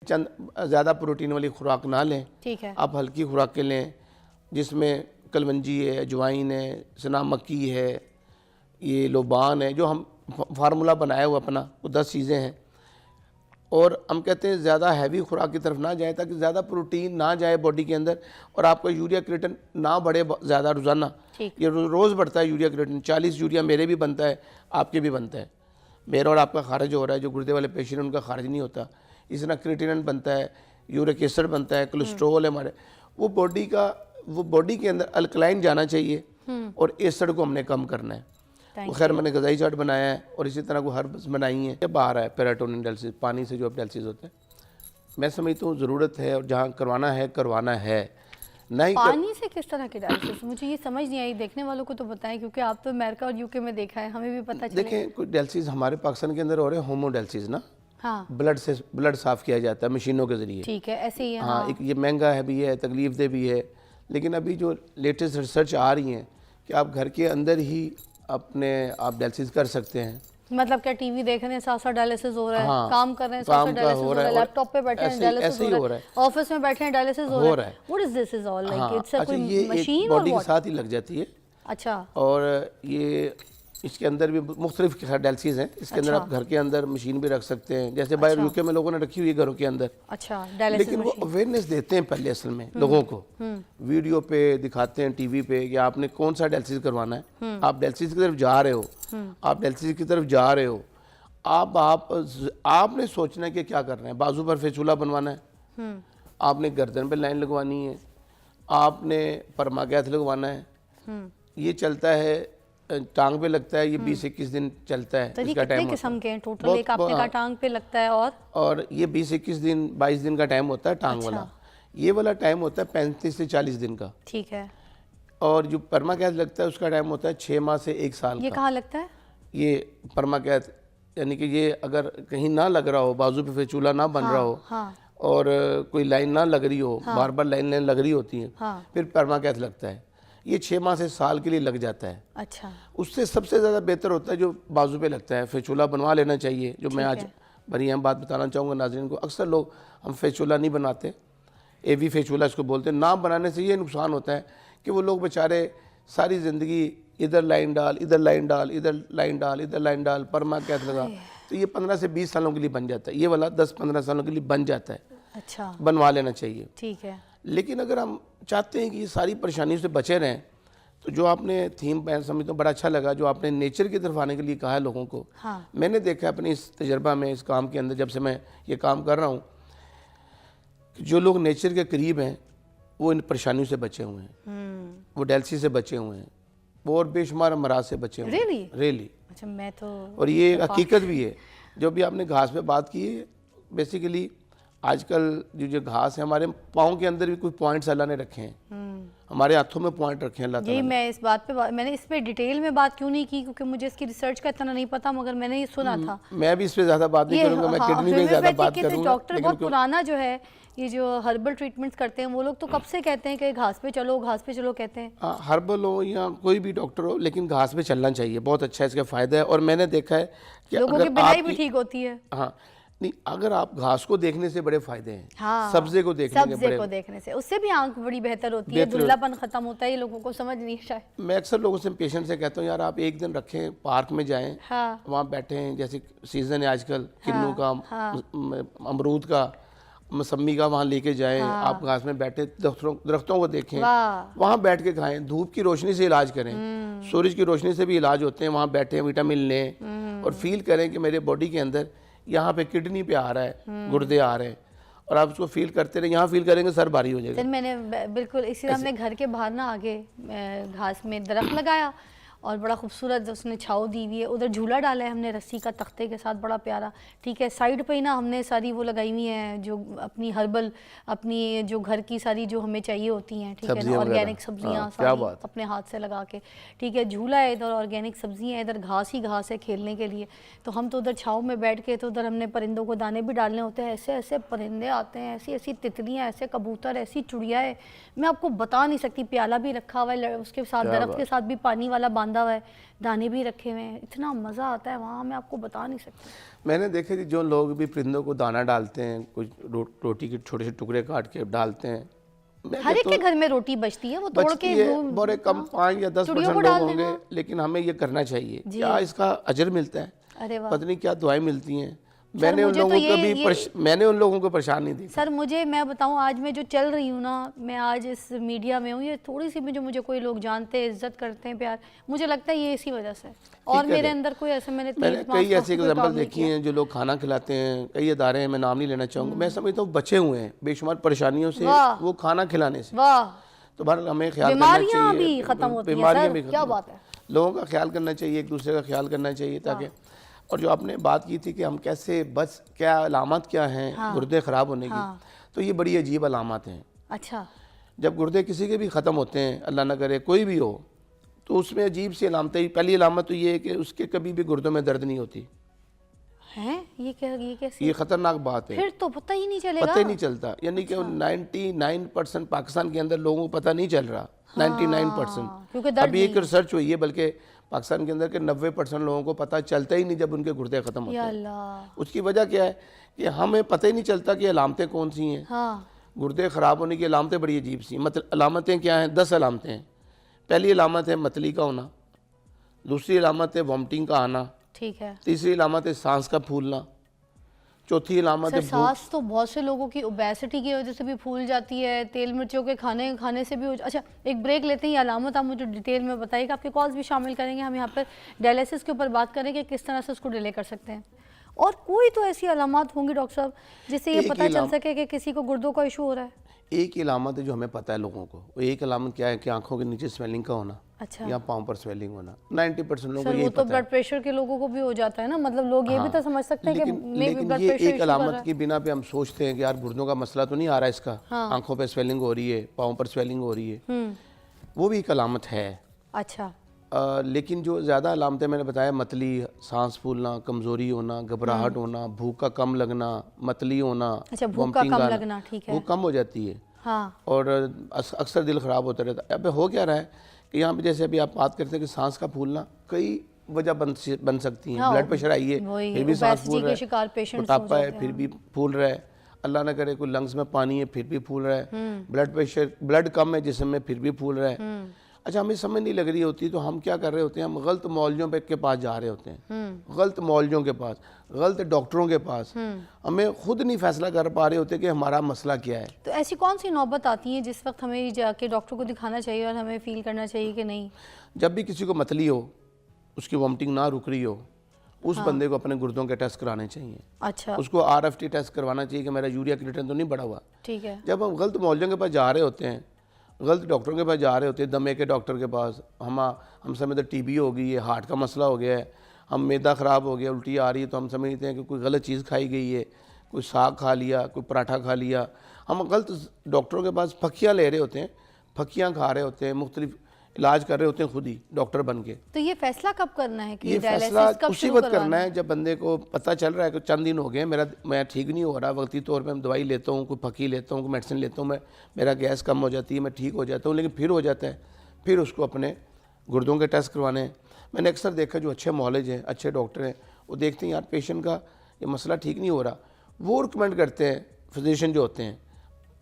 चंद ज़्यादा प्रोटीन वाली खुराक ना लें, ठीक है, आप हल्की खुराकें लें जिसमें कलवंजी है, अजवाइन है, सना मक्की है, ये लोबान है, जो हम फार्मूला बनाया हुआ अपना, वो 10 चीज़ें हैं। और हम कहते हैं ज़्यादा हैवी खुराक की तरफ ना जाए ताकि ज़्यादा प्रोटीन ना जाए बॉडी के अंदर और आपका यूरिया क्रिएटिन ना बढ़े ज़्यादा रोज़ाना। ये रोज़ बढ़ता है यूरिया क्रिएटिन, 40 यूरिया मेरे भी बनता है, आपके भी बनता है। मेरा और आपका खारिज हो रहा है, जो गुर्दे वाले पेशेंट उनका खारिज नहीं होता। इस तरह क्रिएटिनिन बनता है, यूरिक एसिड बनता है, कोलेस्ट्रॉल है हमारे, वो बॉडी के अंदर अल्कलाइन जाना चाहिए और एसिड को हमने कम करना है। वो खैर मैंने गज़ाई चार्ट बनाया है और इसी तरह को हर्ब्स बनाई हैं। जब आ रहा है पेराटोनिन डायलिसिस, पानी से जो डायलिसिस होता है, मैं समझता हूँ ज़रूरत है और जहाँ करवाना है नहीं। पानी से किस तरह की डायलिसिस, मुझे ये समझ नहीं आई, देखने वालों को तो बताएं क्योंकि आप तो अमेरिका और यूके में देखा है, हमें भी पता चले। देखें, कोई डायलिसिस हमारे पाकिस्तान के अंदर हो रहे हैं होमो डायलिसिस ना, हाँ, ब्लड साफ़ किया जाता है मशीनों के ज़रिए, ठीक है, ऐसे ही है। हाँ, एक ये महंगा है भी है, तकलीफ दे भी है, लेकिन अभी जो लेटेस्ट रिसर्च आ रही हैं कि आप घर के अंदर ही अपने आप डायलिसिस कर सकते हैं। मतलब क्या टीवी देख रहे हैं साथ साथ डायलिसिस हो रहा है, हाँ, काम कर रहे हैं साथ साथ डायलिसिस हो रहा है, लैपटॉप पे बैठे हैं डायलिसिस हो रहा है, ऑफिस में बैठे हैं डायलिसिस हो रहा है। What is this is all like, it's a कोई मशीन बॉडी के साथ ही लग जाती है। अच्छा, और ये इसके अंदर भी मुख्तलिफ डायलिसिस हैं। इसके अंदर आप घर के अंदर मशीन भी रख सकते हैं, जैसे बाहर यूके में लोगों ने रखी हुई है घरों के अंदर। अच्छा, डायलिसिस लेकिन वो अवेयरनेस देते हैं पहले असल में लोगों को, वीडियो पे दिखाते हैं, टीवी पे, कि आपने कौन सा डायलिसिस करवाना है। आप डायलिसिस की तरफ जा रहे हो, आप डायलिसिस की तरफ जा रहे हो, आपने सोचना है कि क्या करना है। बाजू पर फेचूला बनवाना है, आपने गर्दन पे लाइन लगवानी है, आपने परमागैथ लगवाना है, ये चलता है टांग पे लगता है, ये 20-21 दिन चलता है। तो इसका टाइम किस्म के हैं टोटल, एक आपने का टांग पे लगता है और ये 20-21 दिन 22 दिन का टाइम होता है टांग वाला। ये वाला टाइम होता है 35 से 40 दिन का, ठीक है। और जो परमाकैथ लगता है उसका टाइम होता है 6 माह से 1 साल ये का। कहाँ लगता है ये परमाकैथ? यानी कि ये अगर कहीं ना लग रहा हो, बाजू पे फेचूला ना बन रहा हो, और कोई लाइन ना लग रही हो, बार बार लाइन लग रही होती है, फिर परमाकैथ लगता है। ये 6 माह से साल के लिए लग जाता है। अच्छा, उससे सबसे ज़्यादा बेहतर होता है जो बाजू पे लगता है, फेचूला बनवा लेना चाहिए। जो मैं आज बड़ी अहम बात बताना चाहूँगा नाज़रीन को, अक्सर लोग हम फेचूला नहीं बनाते, एवी फेचूला इसको बोलते हैं। ना बनाने से ये नुकसान होता है कि वो लोग बेचारे सारी ज़िंदगी इधर लाइन डाल, इधर लाइन डाल, इधर लाइन डाल, इधर लाइन डाल, परमाकैथ लगा, तो ये 15 से 20 सालों के लिए बन जाता है। ये वाला 10-15 सालों के लिए बन जाता है। अच्छा, बनवा लेना चाहिए, ठीक है। लेकिन अगर हम चाहते हैं कि ये सारी परेशानियों से बचे रहें, तो जो आपने थीम मैं समझता हूँ बड़ा अच्छा लगा, जो आपने नेचर की तरफ आने के लिए कहा है लोगों को। मैंने देखा अपने इस तजर्बा में, इस काम के अंदर, जब से मैं ये काम कर रहा हूँ, कि जो लोग नेचर के करीब हैं वो इन परेशानियों से बचे हुए हैं, वो डायलिसिस से बचे हुए हैं, वो और बेशुमार अमराज से बचे हुए हैं। रियली। अच्छा, मैं तो, और ये हकीकत भी है। जो भी आपने घास पे बात की है, बेसिकली आजकल जो घास है, हमारे पाँव के अंदर भी कुछ पॉइंट्स अल्लाह ने रखे हैं, हमारे हाथों में पॉइंट रखे हैं अल्लाह ताला ने। यही मैं इस बात पे मैंने इस पे डिटेल में बात क्यों नहीं की, क्योंकि मुझे इसकी रिसर्च का इतना नहीं पता, मगर मैंने ये सुना था। मैं भी इस पे ज़्यादा बात नहीं करूँगा, मैं किडनी में ज़्यादा बात करूँगा। डॉक्टर बहुत पुराना जो है, ये जो हर्बल ट्रीटमेंट्स करते हैं वो लोग तो कब से कहते हैं कि घास पे चलो, घास पे चलो कहते हैं। हर्बल हो या कोई भी डॉक्टर हो, लेकिन घास पे चलना चाहिए, बहुत अच्छा है, इसका फ़ायदा है। और मैंने देखा है कि लोगों की बिनाई भी ठीक होती है। हाँ, नहीं, अगर आप घास को देखने से बड़े फायदे हैं। हाँ, सब्जे को देखने से उससे भी आंख बड़ी बेहतर होती है, धुंधलापन खत्म होता है। ये लोगों को समझ नहीं शायद। मैं अक्सर लोगों से, पेशेंट से कहता हूँ, यार आप एक दिन रखें, पार्क में जाएं, वहाँ बैठे हैं, जैसे सीजन है आजकल किन्नू का, अमरूद का, मौसमी का, वहाँ लेके जाएं, आप घास में बैठे दरख्तों को देखें, वहाँ बैठ के खाएं, धूप की रोशनी से इलाज करें, सूरज की रोशनी से भी इलाज होते हैं, वहाँ बैठे विटामिन लें और फील करें कि मेरे बॉडी के अंदर यहाँ पे किडनी पे आ रहा है, गुर्दे आ रहे हैं, और आप उसको फील करते रहे, यहाँ फील करेंगे सर भारी हो जाएगा। फिर मैंने बिल्कुल इसी हमने घर के बाहर ना आगे घास में दरख्त लगाया और बड़ा खूबसूरत उसने छाव दी हुई है, उधर झूला डाला है हमने रस्सी का तख्ते के साथ, बड़ा प्यारा। ठीक है, साइड पे ही ना हमने सारी वो लगाई हुई है जो अपनी हर्बल, अपनी जो घर की सारी जो हमें चाहिए होती हैं, ठीक है ना, ऑर्गेनिक सब्जियां सारी अपने हाथ से लगा के। ठीक है, झूला है इधर, ऑर्गेनिक सब्जियां, इधर घास ही घास है खेलने के लिए। तो हम तो उधर छाव में बैठ के, तो उधर हमने परिंदों को दाने भी डालने होते हैं। ऐसे ऐसे परिंदे आते हैं, ऐसी ऐसी तितलियाँ, ऐसे कबूतर, ऐसी चिड़िया है, मैं आपको बता नहीं सकती। प्याला भी रखा हुआ है उसके साथ, दरख्त के साथ भी पानी वाला बांधा बांधा हुआ है, दाने भी रखे हुए हैं, इतना मज़ा आता है वहाँ, मैं आपको बता नहीं सकती। मैंने देखे कि जो लोग भी परिंदों को दाना डालते हैं, कुछ रोटी के छोटे से टुकड़े काट के डालते हैं, हर एक के घर में रोटी बचती है, वो तोड़ बचती के है, बड़े कम 5 या 10% लोग होंगे, लेकिन हमें ये करना चाहिए। क्या इसका अजर मिलता है, अरे वाह, पता नहीं क्या दुआएं मिलती हैं। मैंने उन लोगों को भी मैंने उन लोगों को परेशान नहीं दी। सर मुझे, मैं बताऊं, आज मैं जो चल रही हूँ ना, मैं आज इस मीडिया में हूँ, ये थोड़ी सी भी जो मुझे कोई लोग जानते हैं, इज्जत करते हैं, प्यार, मुझे लगता है ये इसी वजह से। और मेरे अंदर कोई ऐसे मैंने कई ऐसे एग्जाम्पल देखी हैं जो लोग खाना खिलाते हैं, कई इदारे हैं, मैं नाम नहीं लेना चाहूँगा, मैं समझता हूँ बचे हुए हैं बेशुमार परेशानियों से वो खाना खिलाने से। वाह, तो बहरहाल हमें ख्याल करना बीमारियां चाहिए, भी खत्म होती हैं बीमारियां सर, भी क्या बात है। लोगों का ख्याल करना चाहिए, एक दूसरे का ख्याल करना चाहिए ताकि। और जो आपने बात की थी कि हम कैसे बस, क्या अलामत क्या हैं गुर्दे ख़राब होने की, तो ये बड़ी अजीब अलामत हैं। अच्छा, जब गुर्दे किसी के भी ख़त्म होते हैं, अल्लाह ना करे कोई भी हो, तो उसमें अजीब सी अलामतें। पहली अलामत तो ये है कि उसके कभी भी गुर्दों में दर्द नहीं होती हैं, ये कैसे? ये ख़तरनाक बात है, फिर तो पता ही नहीं चलेगा, पता ही नहीं चलता। यानी कि 99% पाकिस्तान के अंदर लोगों को पता नहीं चल रहा, 99%। अभी एक रिसर्च हुई है बल्कि पाकिस्तान के अंदर के 90% लोगों को पता चलता ही नहीं जब उनके गुर्दे ख़त्म होते हैं। उसकी वजह क्या है कि हमें पता ही नहीं चलता कि अलामतें कौन सी हैं। गुर्दे ख़राब होने की अलामतें बड़ी अजीब सी, मतलब अलामतें क्या हैं, 10 अलामतें हैं। पहली अलामत है मतली का होना, दूसरी अलामत है वॉमिटिंग का आना, ठीक है, तीसरी अलामत है सांस का फूलना, चौथी अलामत है सांस तो बहुत से लोगों की ओबेसिटी की वजह से भी फूल जाती है, तेल मिर्चों के खाने से भी अच्छा, एक ब्रेक लेते हैं, ये अलामत आप मुझे डिटेल में बताइएगा, आपके कॉल्स भी शामिल करेंगे, हम यहाँ पर डायलिसिस के ऊपर बात करेंगे किस तरह से उसको डिले कर सकते हैं। और कोई तो ऐसी अलामत होंगी डॉक्टर साहब जिससे ये पता चल सके कि किसी को गुर्दों का इशू हो रहा है। एक ही अलामत है जो हमें पता है लोगों को, वो एक अलामत क्या है कि आंखों के नीचे स्वेलिंग का होना, अच्छा, या पाँव पर स्वेलिंग होना। 90% लोगों को यही पता है। ब्लड प्रेशर के लोगों को भी हो जाता है ना, मतलब लोग ये भी तो समझ सकते हैं कि लेकिन ये एक अलामत की बिना पे हम सोचते हैं कि यार गुर्दों का मसला तो नहीं आ रहा इसका, आंखों पे स्वेलिंग हो रही है, पाँव पर स्वेलिंग हो रही है, वो भी एक अलामत है। अच्छा, लेकिन जो ज़्यादा अलामतें मैंने बताया, मतली, सांस फूलना, कमज़ोरी होना, घबराहट होना, भूख का कम लगना, मतली होना, अच्छा, भूख का कम लगना, ठीक है, वो कम हो जाती है। हाँ। और अक्सर दिल ख़राब होता रहता है। अब हो क्या रहा है कि यहाँ पे जैसे अभी आप बात करते हैं कि सांस का फूलना कई वजह बन सकती हैं। ब्लड प्रेशर आई है फिर भी सांस फूल रहा है, मोटापा है फिर भी फूल रहा है, अल्लाह ना करे कोई लंग्स में पानी है फिर भी फूल रहा है, ब्लड प्रेशर, ब्लड कम है जिस्म में फिर भी फूल रहा है। अच्छा, हमें समझ नहीं लग रही होती तो हम क्या कर रहे होते हैं, हम गलत मौलवियों के पास जा रहे होते हैं, गलत मौलवियों के पास, गलत डॉक्टरों के पास। हमें खुद नहीं फैसला कर पा रहे होते कि हमारा मसला क्या है। तो ऐसी कौन सी नौबत आती है जिस वक्त हमें जाके डॉक्टर को दिखाना चाहिए और हमें फील करना चाहिए कि नहीं? जब भी किसी को मतली हो, उसकी वॉमिटिंग ना रुक रही हो, उस बंदे को अपने गुर्दों के टेस्ट कराने चाहिए। अच्छा, उसको RFT टेस्ट करवाना चाहिए कि मेरा यूरिया क्रिएटिनिन तो नहीं बढ़ा हुआ। ठीक है। जब हम गलत मौलवियों के पास जा रहे होते हैं, गलत डॉक्टरों के पास जा रहे होते हैं, दमे के डॉक्टर के पास, हम समझते TB हो गई है, हार्ट का मसला हो गया है, हम मैदा ख़राब हो गया, उल्टी आ रही है, तो हम समझते हैं कि कोई गलत चीज़ खाई गई है, कोई साग खा लिया, कोई पराठा खा लिया। हम गलत डॉक्टरों के पास फकियाँ ले रहे होते हैं, फकियाँ खा रहे होते हैं, मुख्तलिफ इलाज कर रहे होते हैं खुद ही डॉक्टर बन के। तो ये फैसला कब करना है कि ये फैसला उसी वक्त करना है जब बंदे को पता चल रहा है कि चंद दिन हो गए मैं ठीक नहीं हो रहा, वक्ती तौर पे मैं दवाई लेता हूँ, कोई फकी लेता हूँ, कोई मेडिसिन लेता हूँ, मेरा गैस कम हो जाती है, मैं ठीक हो जाता हूँ, लेकिन फिर हो जाता है, फिर उसको अपने गुर्दों के टेस्ट करवाने हैं। मैंने अक्सर देखा जो अच्छे मॉलेज हैं, अच्छे डॉक्टर हैं, वो देखते हैं यार पेशेंट का ये मसला ठीक नहीं हो रहा, वो रिकमेंड करते हैं, फिजिशियन जो होते हैं,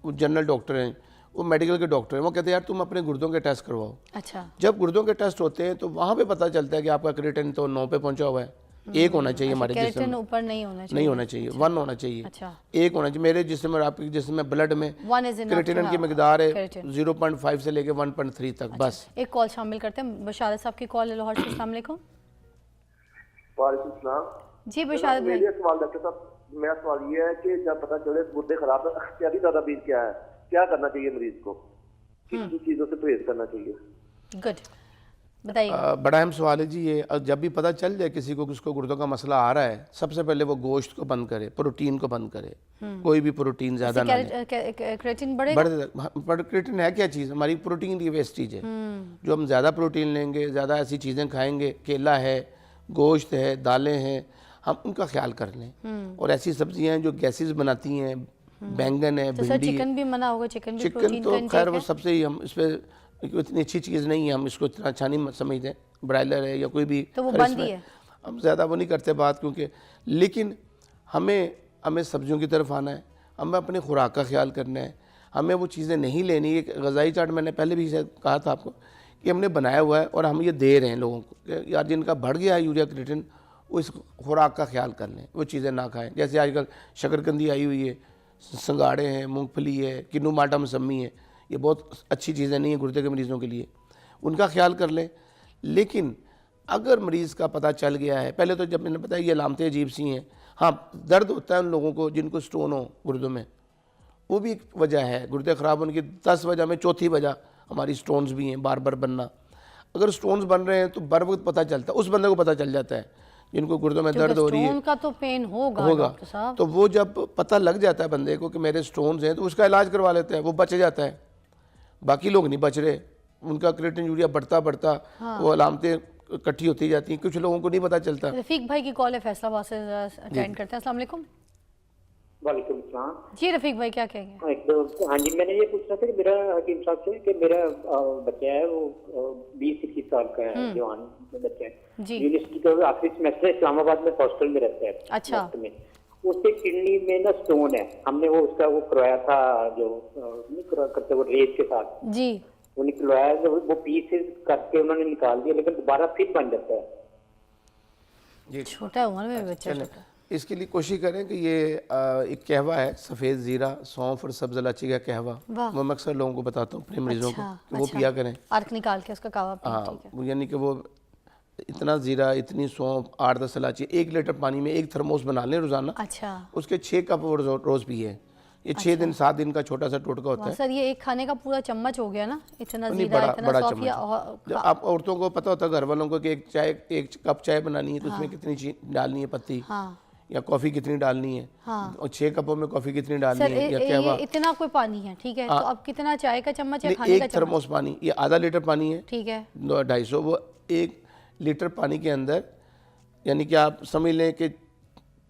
वो जनरल डॉक्टर हैं, वो मेडिकल के डॉक्टर हैं, वो कहते हैं यार तुम अपने गुर्दों के टेस्ट करवाओ। अच्छा, जब गुर्दों के टेस्ट होते हैं तो वहाँ पे पता चलता है कि आपका क्रिएटिनिन तो 9 पे पहुंचा हुआ है, 1 होना चाहिए हमारे जिस्म में, ऊपर नहीं होना चाहिए, नहीं होना चाहिए, 1 होना चाहिए, 1 होना चाहिए। मेरे जिस्म और आपके जिस्म में ब्लड में क्रिएटिनिन की मिकदार है 0.5 से लेके 1.3 तक। बस एक कॉल शामिल करते हैं, बशारत साहब की कॉल है लाहौर से। अस्सलाम वालेकुम। वालेकुम सलाम जी बशारत भाई। मेरा सवाल डॉक्टर साहब, मेरा सवाल ये है कि जब पता चले गुर्दे खराब है, इख्तियारी तदाबीर क्या है, क्या करना चाहिए मरीज को, किन चीज़ों से परहेज करना चाहिए? गुड, बताइए। बड़ा अहम सवाल है जी ये। जब भी पता चल जाए किसी को कि उसको गुर्दों का मसला आ रहा है, सबसे पहले वो गोश्त को बंद करे, प्रोटीन को बंद करे, कोई भी प्रोटीन ज़्यादा ना ले। क्रिएटिनिन बढ़ेगा? क्रिएटिनिन है क्या चीज़? हमारी प्रोटीन की वेस्टेज है। जो हम ज़्यादा प्रोटीन लेंगे, ज़्यादा ऐसी चीज़ें खाएंगे, केला है, गोश्त है, दालें हैं, हम उनका ख्याल कर लें। और ऐसी सब्जियां हैं जो गैसेस बनाती हैं, बैंगन है, तो भिंडी, चिकन भी मना होगा? चिकन भी चिकन तो खैर वो सबसे ही हम इस पर इतनी अच्छी चीज़ नहीं है, हम इसको इतना अच्छा नहीं समझते, ब्रायलर है या कोई भी, तो वो खैर बंद इसमें ही है। हम ज़्यादा वो नहीं करते बात, क्योंकि लेकिन हमें सब्जियों की तरफ आना है, हमें अपनी खुराक का ख्याल करना है, हमें वो चीज़ें नहीं लेनी। एक ग़िज़ाई चार्ट मैंने पहले भी शायद कहा था आपको कि हमने बनाया हुआ है और हम ये दे रहे हैं लोगों को कि यार जिनका बढ़ गया है यूरिया क्रिएटिन, वो इस खुराक का ख्याल कर लें, वो चीज़ें ना खाएं। जैसे आजकल शकरकंदी आई हुई है, संगाड़े हैं, मूंगफली है, किन्नू माटा मौसमी है, ये बहुत अच्छी चीज़ें नहीं है गुर्दे के मरीज़ों के लिए, उनका ख्याल कर लें। लेकिन अगर मरीज़ का पता चल गया है, पहले तो जब मैंने बताया ये अलामतें अजीब सी हैं, हाँ दर्द होता है उन लोगों को जिनको स्टोन हो गुर्दों में, वो भी एक वजह है। गुर्दे ख़राब होने की 10 वजह में चौथी वजह हमारी स्टोन्स भी हैं, बार बार बनना। अगर स्टोन्स बन रहे हैं तो बर वक्त पता चलता है, उस बंदे को पता चल जाता है जिनको गुर्दों में दर्द हो रही है, स्टोन का तो पेन होगा डॉक्टर साहब। तो वो जब पता लग जाता है बंदे को कि मेरे स्टोन्स हैं, तो उसका इलाज करवा लेते हैं, वो बच जाता है। बाकी लोग नहीं बच रहे, उनका क्रिएटिन यूरिया बढ़ता वो अलामतें इकट्ठी होती जाती हैं, कुछ लोगों को नहीं पता चलता। रफीक भाई की कॉल है फैसलाबाद से, अटेंड करते हैं। अस्सलाम वालेकुम। वालेकुम सलाम। जी रफीक भाई क्या कहेंगे? एक तो हाँ जी, मैंने ये पूछना था कि मेरा हकीम साहब से कि मेरा बच्चा है वो 20-21 साल का है, जवान बच्चा है जी। यूनिवर्सिटी का आखिरी सेमेस्टर, इस्लामाबाद में हॉस्टल में रहता है। अच्छा। में उसके किडनी में ना स्टोन है, हमने वो उसका वो करवाया था, जो नहीं करते वो रेत के साथ जी, वो निकलवाया, वो पीसेस करके उन्होंने निकाल दिया, लेकिन दोबारा फिर बन जाता है। छोटा उम्र में बच्चा छोटा। इसके लिए कोशिश करें कि ये एक कहवा है, सफ़ेद ज़ीरा, सौंफ और सब्ज़ इलायची का कहवा, वो मैं अक्सर लोगों को बताता हूँ अपने मरीजों को कि वो पिया करें। अर्क निकाल के उसका कावा पिए, ठीक है। हाँ, यानी कि वो इतना ज़ीरा, इतनी सौंफ, 8-10 इलायची 1 लीटर पानी में 1 थर्मोस बना लें रोज़ाना। अच्छा। उसके 6 कप वो रोज़ पिए। ये 6 दिन 7 दिन का छोटा सा टोटका होता है। सर ये एक खाने का पूरा चम्मच हो गया ना, इतना नहीं, जीरा, बड़ा इतना सौंफ चम्मच। या जब आप औरतों को पता होता है, घर वालों को, कि एक कप चाय बनानी है तो उसमें कितनी चीनी डालनी है, पत्ती, या कॉफ़ी कितनी डालनी है, और 6 कपों में कॉफ़ी कितनी डालनी है, या कहवा। इतना कोई पानी है, ठीक है, तो अब कितना चाय का चम्मच है, खाने का 1 चम्मच? थर्मोस पानी, ये आधा लीटर पानी है, ठीक है, 250, वो 1 लीटर पानी के अंदर, यानी कि आप समझ लें कि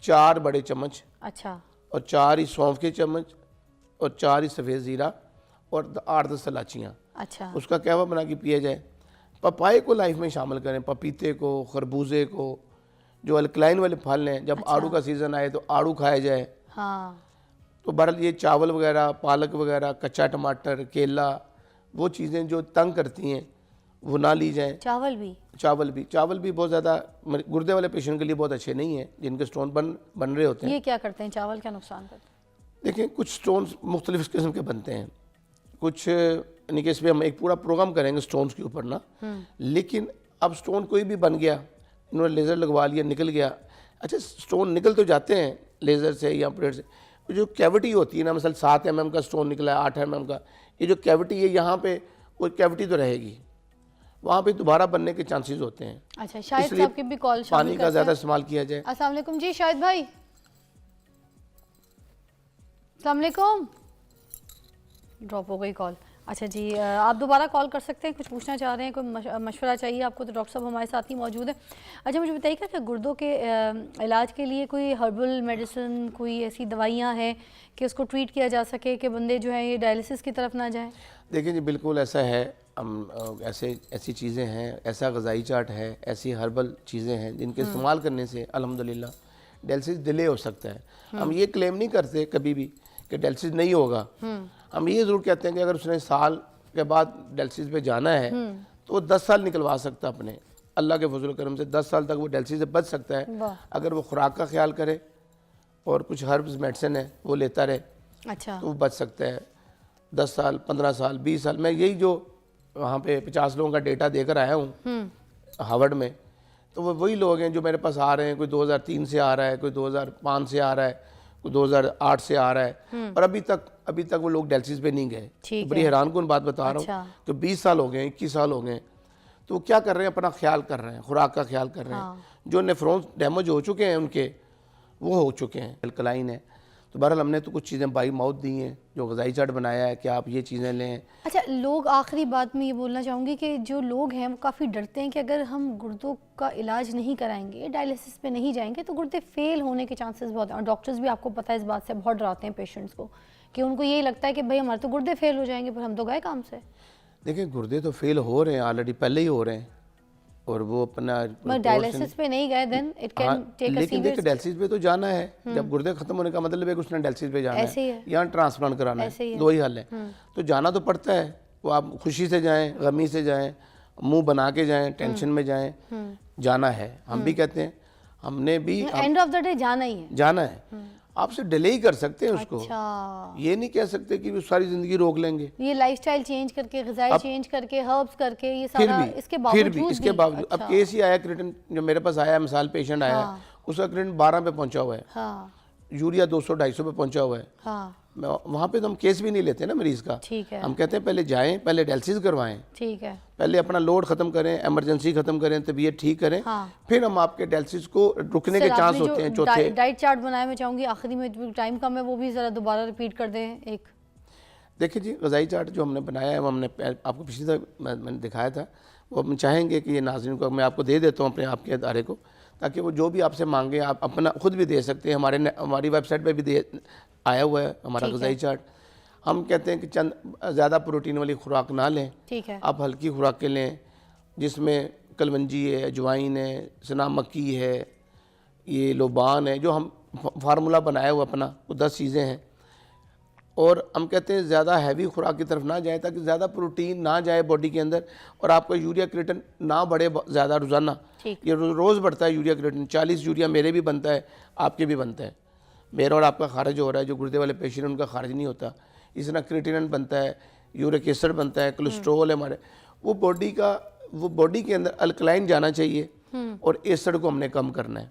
4 बड़े चम्मच, अच्छा, और 4 ही सौंफ के चम्मच, और 4 ही सफ़ेद ज़ीरा, और 8-10 इलायचियाँ, अच्छा, उसका कहवा बना के पिया जाए। पपाए को लाइफ में शामिल करें, पपीते को, खरबूजे को, जो अल्कलाइन वाले फल हैं। जब आड़ू का सीज़न आए तो आड़ू खाया जाए। हाँ, तो बहरहाल ये चावल वगैरह, पालक वगैरह, कच्चा टमाटर, केला, वो चीज़ें जो तंग करती हैं वो ना ली जाएं। चावल भी बहुत ज़्यादा गुर्दे वाले पेशेंट के लिए बहुत अच्छे नहीं है, जिनके स्टोन बन रहे होते हैं। ये क्या करते हैं, चावल क्या नुकसान करते हैं? देखिए, कुछ स्टोन्स मुख्तलिफ किस्म के बनते हैं, कुछ यानी कि इस पर हम एक पूरा प्रोग्राम करेंगे स्टोन्स के ऊपर ना। लेकिन अब स्टोन कोई भी बन गया, इन्होंने लेज़र लगवा लिया, निकल गया। अच्छा, स्टोन निकल तो जाते हैं लेज़र से या प्लेट से, जो कैविटी होती है ना, मतलब 7 mm का स्टोन निकला है, 8 mm का, ये जो कैविटी है यहाँ पे, वो कैविटी तो रहेगी, वहाँ पे दोबारा बनने के चांसेस होते हैं। अच्छा, शाहिद साहब की भी कॉल शामिल पानी का ज़्यादा इस्तेमाल किया जाए। अस्सलाम वालेकुम जी शाहिद भाई। अस्सलाम वालेकुम। ड्रॉप हो गई कॉल। अच्छा जी, आप दोबारा कॉल कर सकते हैं, कुछ पूछना चाह रहे हैं, कोई मशवरा चाहिए आपको, तो डॉक्टर साहब हमारे साथ ही मौजूद है। अच्छा, मुझे बताइए क्या गुर्दों के इलाज के लिए कोई हर्बल मेडिसिन, कोई ऐसी दवाइयाँ हैं कि उसको ट्रीट किया जा सके कि बंदे जो हैं ये डायलिसिस की तरफ ना जाएं? देखिए जी, बिल्कुल ऐसा है। ऐसी चीज़ें हैं, ऐसा ग़िज़ाई चार्ट है, ऐसी हर्बल चीज़ें हैं जिनके इस्तेमाल करने से अल्हम्दुलिल्लाह डायलिसिस डिले हो सकता है। हम ये क्लेम नहीं करते कभी भी कि डायलिसिस नहीं होगा। हम ये ज़रूर कहते हैं कि अगर उसने साल के बाद डायलिसिस पे जाना है तो वो 10 साल निकलवा सकता है अपने, अल्लाह के फजल करम से 10 साल तक वो डायलिसिस से बच सकता है, अगर वो खुराक का ख्याल करे और कुछ हर्ब्स मेडिसिन है वो लेता रहे। अच्छा, तो वो बच सकता है 10 साल, 15 साल, 20 साल। मैं यही जो वहाँ पे 50 लोगों का डेटा देकर आया हूँ हार्वर्ड में, तो वो वही लोग हैं जो मेरे पास आ रहे हैं। कोई 2003 से आ रहा है, कोई 2005 से आ रहा है, कोई 2008 से आ रहा है, और अभी तक वो लोग डायलिसिस पे नहीं गए। तो बड़ी हैरानकुन बात बता रहा हूँ कि 20 साल हो गए, 21 साल हो गए, तो वो क्या कर रहे हैं, अपना ख्याल कर रहे हैं, खुराक का ख्याल कर रहे हैं। जो नेफ्रॉन्स डैमेज हो चुके हैं उनके, वो हो चुके हैं, अल्कलाइन है। तो बहरहाल हमने तो कुछ चीज़ें बाई माउथ दी हैं, जो ग़िज़ाई चार्ट बनाया है कि आप ये चीज़ें लें। अच्छा, लोग, आखिरी बात में ये बोलना चाहूँगी कि जो लोग हैं वो काफ़ी डरते हैं कि अगर हम गुर्दों का इलाज नहीं कराएंगे, डायलिसिस पे नहीं जाएंगे, तो गुर्दे फेल होने के चांसेस बहुत हैं। और डॉक्टर्स भी, आपको पता है, इस बात से बहुत डराते हैं पेशेंट्स को, कि उनको यही लगता है कि भाई हमारे तो गुर्दे फेल हो जाएंगे, पर हम तो गए काम से। देखिए गुर्दे तो फेल हो रहे हैं ऑलरेडी, पहले ही हो रहे हैं, और वो अपना मगर डायलिसिस पे नहीं गए, then it can take a लेकिन देखिए सीरियस। डायलिसिस पे तो जाना है। जब गुर्दे खत्म होने का मतलब है कि उसने डायलिसिस पे जाना ऐसे ही है है। या ट्रांसप्लांट कराना ऐसे ही है, है। दो ही हल है। तो जाना तो पड़ता है, वो आप खुशी से जाएं, गमी से जाएं, मुंह बना के जाएं, टेंशन में जाएं, जाना है। हम भी कहते हैं, हमने भी एंड ऑफ द डे जाना ही है। जाना है। आपसे डिले ही कर सकते हैं उसको, अच्छा, ये नहीं कह सकते कि वो सारी जिंदगी रोक लेंगे। ये लाइफस्टाइल चेंज करके, ग़िज़ाई चेंज करके, हर्ब्स करके, ये फिर सारा भी इसके फिर भी बावजूद इसके भी। बावजूद अब अच्छा, केस ही आया, क्रिएटिन जो मेरे पास आया, मिसाल पेशेंट आया है, उसका क्रिएटिन 12 पे पहुंचा हुआ है, हाँ यूरिया 200-250 पे पहुंचा हुआ है। हाँ, वहाँ पे तो हम केस भी नहीं लेते ना मरीज का। ठीक है, हम कहते हैं पहले जाएं, पहले डायलिसिस करवाएं, ठीक है, पहले अपना लोड खत्म करें, इमरजेंसी खत्म करें, तबीयत ठीक करें, हाँ। फिर हम आपके डायलिसिस को रुकने के सर, चांस आपने होते हैं जो चौथे। डाइट चार्ट बनाया, मैं चाहूँगी आखिरी में टाइम कम है, वो भी ज़रा दोबारा रिपीट कर दें एक। देखिए जी, ग़िज़ाई चार्ट जो हमने बनाया है वो हमने आपको पिछली दफ़ा मैंने दिखाया था, वो हम चाहेंगे कि ये नाज़रीन को मैं आपको दे देता हूँ अपने आपके अदारे को, ताकि वो जो भी आपसे मांगे आप अपना खुद भी दे सकते हैं। हमारी वेबसाइट पे भी आया हुआ है हमारा ग़िज़ाई चार्ट। हम कहते हैं कि चंद ज़्यादा प्रोटीन वाली खुराक ना लें, ठीक है, आप हल्की खुराकें लें, जिसमें कलवंजी है, अजवाइन है, सना मक्की है, ये लोबान है, जो हम फार्मूला बनाया हुआ अपना, वो 10 चीज़ें हैं। और हम कहते हैं ज़्यादा हैवी खुराक की तरफ ना जाए, ताकि ज़्यादा प्रोटीन ना जाए बॉडी के अंदर और आपका यूरिया क्रिएटिन ना बढ़े ज़्यादा रोज़ाना। ठीक। ये रोज़ बढ़ता है यूरिया क्रिएटिन, 40 यूरिया मेरे भी बनता है, आपके भी बनता है। मेरा और आपका खारिज हो रहा है, जो गुर्दे वाले पेशेंट उनका खारिज नहीं होता। इस तरह क्रिएटिनिन बनता है, यूरिक एसिड बनता है, कोलेस्ट्रॉल है हमारे, वो बॉडी के अंदर अल्कलाइन जाना चाहिए और एसिड को हमने कम करना है।